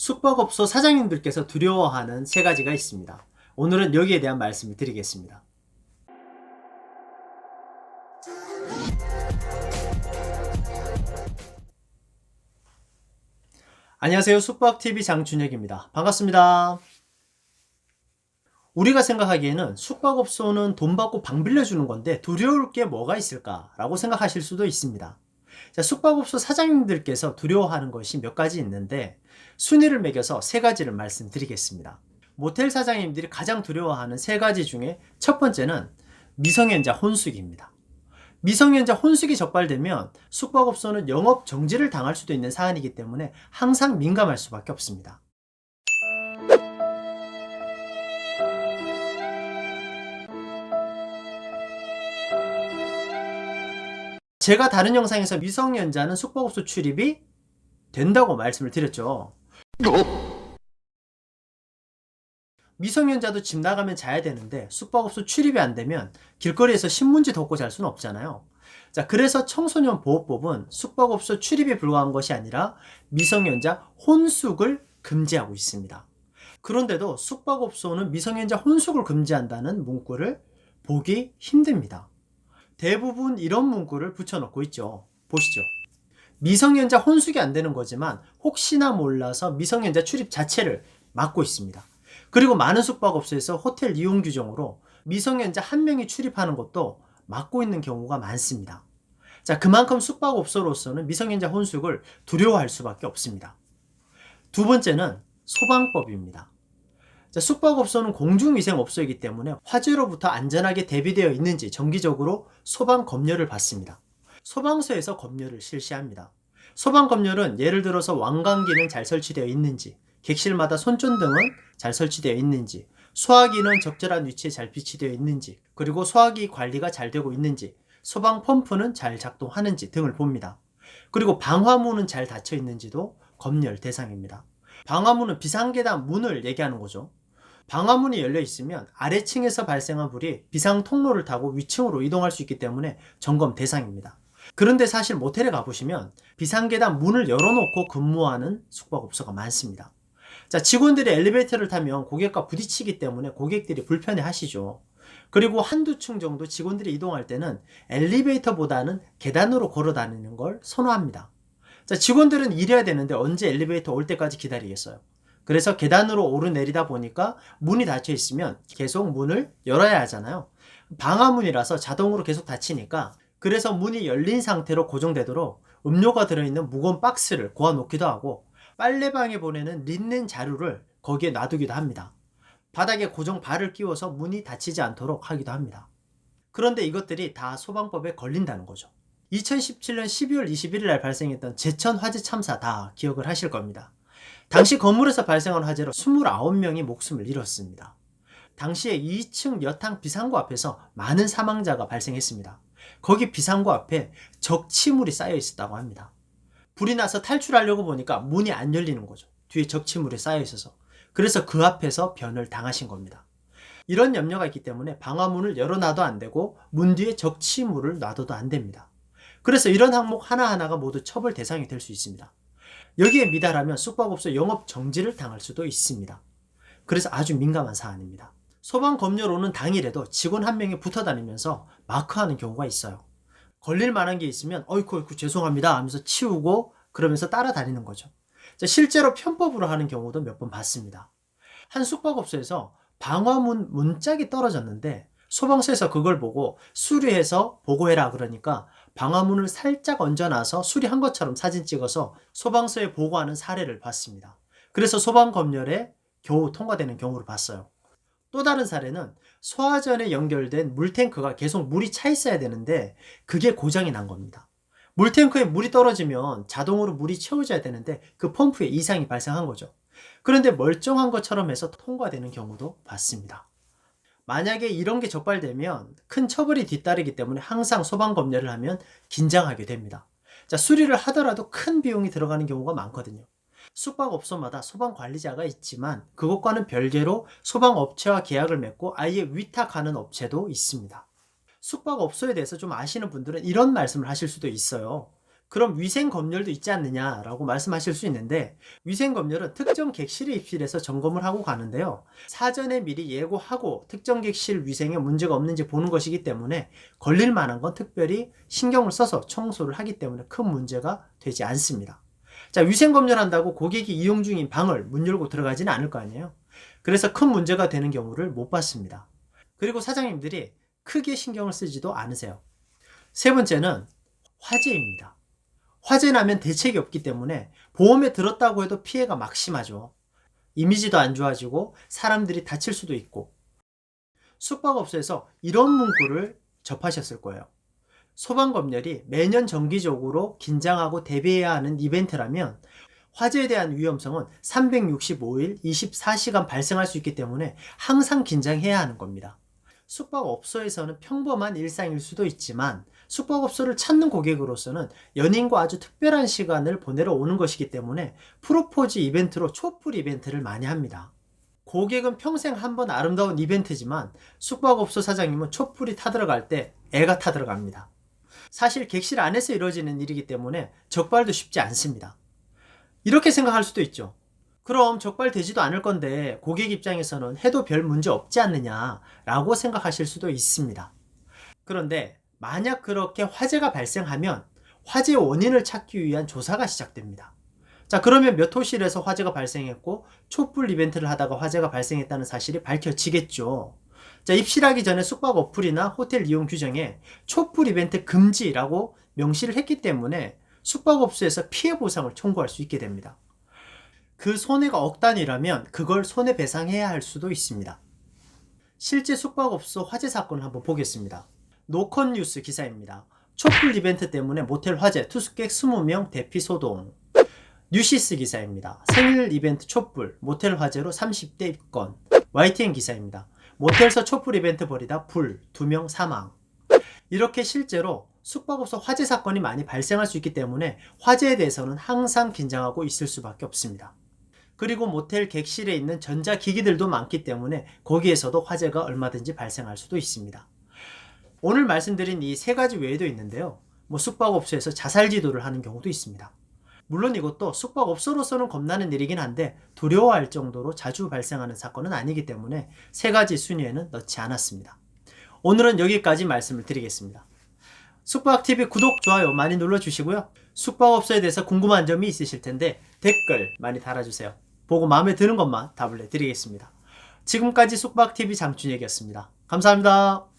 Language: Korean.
숙박업소 사장님들께서 두려워하는 세 가지가 있습니다. 오늘은 여기에 대한 말씀을 드리겠습니다. 안녕하세요. 숙박TV 장준혁입니다. 반갑습니다. 우리가 생각하기에는 숙박업소는 돈 받고 방 빌려주는 건데 두려울 게 뭐가 있을까라고 생각하실 수도 있습니다. 자, 숙박업소 사장님들께서 두려워하는 것이 몇 가지 있는데 순위를 매겨서 세 가지를 말씀드리겠습니다. 모텔 사장님들이 가장 두려워하는 세 가지 중에 첫 번째는 미성년자 혼숙입니다. 미성년자 혼숙이 적발되면 숙박업소는 영업 정지를 당할 수도 있는 사안이기 때문에 항상 민감할 수밖에 없습니다. 제가 다른 영상에서 미성년자는 숙박업소 출입이 된다고 말씀을 드렸죠. 미성년자도 집 나가면 자야 되는데 숙박업소 출입이 안 되면 길거리에서 신문지 덮고 잘 수는 없잖아요. 자, 그래서 청소년 보호법은 숙박업소 출입에 불과한 것이 아니라 미성년자 혼숙을 금지하고 있습니다. 그런데도 숙박업소는 미성년자 혼숙을 금지한다는 문구를 보기 힘듭니다. 대부분 이런 문구를 붙여놓고 있죠. 보시죠. 미성년자 혼숙이 안 되는 거지만 혹시나 몰라서 미성년자 출입 자체를 막고 있습니다. 그리고 많은 숙박업소에서 호텔 이용 규정으로 미성년자 한 명이 출입하는 것도 막고 있는 경우가 많습니다. 자, 그만큼 숙박업소로서는 미성년자 혼숙을 두려워할 수밖에 없습니다. 두 번째는 소방법입니다. 자, 숙박업소는 공중위생업소이기 때문에 화재로부터 안전하게 대비되어 있는지 정기적으로 소방 검열을 받습니다. 소방서에서 검열을 실시합니다. 소방 검열은 예를 들어서 왕관기는 잘 설치되어 있는지, 객실마다 손전등은 잘 설치되어 있는지, 소화기는 적절한 위치에 잘 비치되어 있는지, 그리고 소화기 관리가 잘 되고 있는지, 소방 펌프는 잘 작동하는지 등을 봅니다. 그리고 방화문은 잘 닫혀 있는지도 검열 대상입니다. 방화문은 비상계단 문을 얘기하는 거죠. 방화문이 열려 있으면 아래층에서 발생한 불이 비상 통로를 타고 위층으로 이동할 수 있기 때문에 점검 대상입니다. 그런데 사실 모텔에 가보시면 비상계단 문을 열어놓고 근무하는 숙박업소가 많습니다. 자, 직원들이 엘리베이터를 타면 고객과 부딪히기 때문에 고객들이 불편해 하시죠. 그리고 한두 층 정도 직원들이 이동할 때는 엘리베이터보다는 계단으로 걸어 다니는 걸 선호합니다. 자, 직원들은 일해야 되는데 언제 엘리베이터 올 때까지 기다리겠어요? 그래서 계단으로 오르내리다 보니까 문이 닫혀 있으면 계속 문을 열어야 하잖아요. 방화문이라서 자동으로 계속 닫히니까, 그래서 문이 열린 상태로 고정되도록 음료가 들어있는 무거운 박스를 고아 놓기도 하고 빨래방에 보내는 린넨 자루를 거기에 놔두기도 합니다. 바닥에 고정 발을 끼워서 문이 닫히지 않도록 하기도 합니다. 그런데 이것들이 다 소방법에 걸린다는 거죠. 2017년 12월 21일 날 발생했던 제천 화재 참사 다 기억을 하실 겁니다. 당시 건물에서 발생한 화재로 29명이 목숨을 잃었습니다. 당시에 2층 여탕 비상구 앞에서 많은 사망자가 발생했습니다. 거기 비상구 앞에 적치물이 쌓여 있었다고 합니다. 불이 나서 탈출하려고 보니까 문이 안 열리는 거죠. 뒤에 적치물이 쌓여 있어서. 그래서 그 앞에서 변을 당하신 겁니다. 이런 염려가 있기 때문에 방화문을 열어놔도 안 되고 문 뒤에 적치물을 놔둬도 안 됩니다. 그래서 이런 항목 하나하나가 모두 처벌 대상이 될 수 있습니다. 여기에 미달하면 숙박업소 영업 정지를 당할 수도 있습니다. 그래서 아주 민감한 사안입니다. 소방 검열 오는 당일에도 직원 한 명이 붙어 다니면서 마크하는 경우가 있어요. 걸릴 만한 게 있으면 어이쿠 죄송합니다 하면서 치우고 그러면서 따라다니는 거죠. 실제로 편법으로 하는 경우도 몇 번 봤습니다. 한 숙박업소에서 방화문 문짝이 떨어졌는데 소방서에서 그걸 보고 수리해서 보고해라 그러니까 방화문을 살짝 얹어놔서 수리한 것처럼 사진 찍어서 소방서에 보고하는 사례를 봤습니다. 그래서 소방검열에 겨우 통과되는 경우를 봤어요. 또 다른 사례는 소화전에 연결된 물탱크가 계속 물이 차 있어야 되는데 그게 고장이 난 겁니다. 물탱크에 물이 떨어지면 자동으로 물이 채워져야 되는데 그 펌프에 이상이 발생한 거죠. 그런데 멀쩡한 것처럼 해서 통과되는 경우도 봤습니다. 만약에 이런 게 적발되면 큰 처벌이 뒤따르기 때문에 항상 소방검열을 하면 긴장하게 됩니다. 자, 수리를 하더라도 큰 비용이 들어가는 경우가 많거든요. 숙박업소마다 소방관리자가 있지만 그것과는 별개로 소방업체와 계약을 맺고 아예 위탁하는 업체도 있습니다. 숙박업소에 대해서 좀 아시는 분들은 이런 말씀을 하실 수도 있어요. 그럼 위생검열도 있지 않느냐라고 말씀하실 수 있는데, 위생검열은 특정 객실에 입실해서 점검을 하고 가는데요. 사전에 미리 예고하고 특정 객실 위생에 문제가 없는지 보는 것이기 때문에 걸릴 만한 건 특별히 신경을 써서 청소를 하기 때문에 큰 문제가 되지 않습니다. 자, 위생검열한다고 고객이 이용 중인 방을 문 열고 들어가지는 않을 거 아니에요. 그래서 큰 문제가 되는 경우를 못 봤습니다. 그리고 사장님들이 크게 신경을 쓰지도 않으세요. 세 번째는 화재입니다. 화재 나면 대책이 없기 때문에 보험에 들었다고 해도 피해가 막심하죠. 이미지도 안 좋아지고 사람들이 다칠 수도 있고. 숙박업소에서 이런 문구를 접하셨을 거예요. 소방검열이 매년 정기적으로 긴장하고 대비해야 하는 이벤트라면 화재에 대한 위험성은 365일 24시간 발생할 수 있기 때문에 항상 긴장해야 하는 겁니다. 숙박업소에서는 평범한 일상일 수도 있지만 숙박업소를 찾는 고객으로서는 연인과 아주 특별한 시간을 보내러 오는 것이기 때문에 프로포즈 이벤트로 촛불 이벤트를 많이 합니다. 고객은 평생 한 번 아름다운 이벤트지만 숙박업소 사장님은 촛불이 타들어갈 때 애가 타들어갑니다. 사실 객실 안에서 이루어지는 일이기 때문에 적발도 쉽지 않습니다. 이렇게 생각할 수도 있죠. 그럼 적발되지도 않을 건데 고객 입장에서는 해도 별 문제 없지 않느냐라고 생각하실 수도 있습니다. 그런데 만약 그렇게 화재가 발생하면 화재 원인을 찾기 위한 조사가 시작됩니다. 자, 그러면 몇 호실에서 화재가 발생했고 촛불 이벤트를 하다가 화재가 발생했다는 사실이 밝혀지겠죠. 자, 입실하기 전에 숙박 어플이나 호텔 이용 규정에 촛불 이벤트 금지라고 명시를 했기 때문에 숙박업소에서 피해 보상을 청구할 수 있게 됩니다. 그 손해가 억 단위라면 그걸 손해배상해야 할 수도 있습니다. 실제 숙박업소 화재 사건을 한번 보겠습니다. 노컷뉴스 기사입니다. 촛불 이벤트 때문에 모텔 화재, 투숙객 20명 대피 소동. 뉴시스 기사입니다. 생일 이벤트 촛불, 모텔 화재로 30대 입건. YTN 기사입니다. 모텔에서 촛불 이벤트 벌이다 불, 2명 사망. 이렇게 실제로 숙박업소 화재 사건이 많이 발생할 수 있기 때문에 화재에 대해서는 항상 긴장하고 있을 수밖에 없습니다. 그리고 모텔 객실에 있는 전자기기들도 많기 때문에 거기에서도 화재가 얼마든지 발생할 수도 있습니다. 오늘 말씀드린 이 세 가지 외에도 있는데요. 숙박업소에서 자살 지도를 하는 경우도 있습니다. 물론 이것도 숙박업소로서는 겁나는 일이긴 한데 두려워할 정도로 자주 발생하는 사건은 아니기 때문에 세 가지 순위에는 넣지 않았습니다. 오늘은 여기까지 말씀을 드리겠습니다. 숙박TV 구독, 좋아요 많이 눌러주시고요. 숙박업소에 대해서 궁금한 점이 있으실 텐데 댓글 많이 달아주세요. 보고 마음에 드는 것만 답을 해드리겠습니다. 지금까지 숙박TV 장준혁이었습니다. 감사합니다.